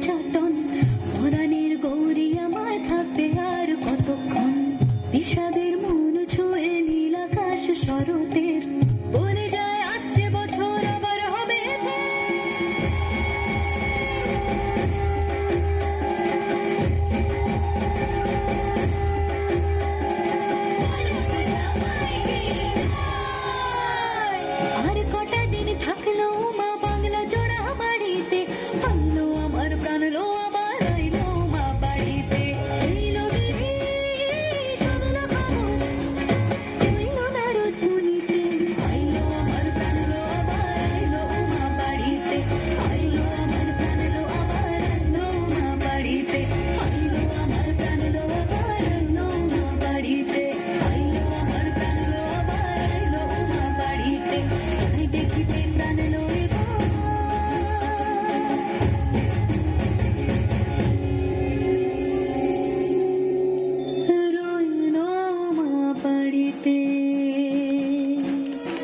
নির্যাতন, পরাণের গৌরী আমার থাকবে আর কতক্ষণ। বিষাদের মন ছুঁয়ে নীল আকাশ শরতের, বলে যায় আসছে বছর আবার হবে আর কটা দিন থাকলো মা বাংলা জোড়া বাড়িতে, আইলো আমার প্রাণলো আবার আইলো মা বাড়িতে। এইলো দিদি সাদলা খবর, এইলো নারদ মুনিতে, আইলো আমার প্রাণলো আবার আইলো মা বাড়িতে, আইলো আমার প্রাণলো আবার আইলো মা বাড়িতে, আইলো আমার প্রাণলো আবার আইলো মা বাড়িতে, আইলো আমার প্রাণলো আবার আইলো মা বাড়িতে। যাই দেখিতে প্রাণলো এবার রইলো মা বাড়িতে।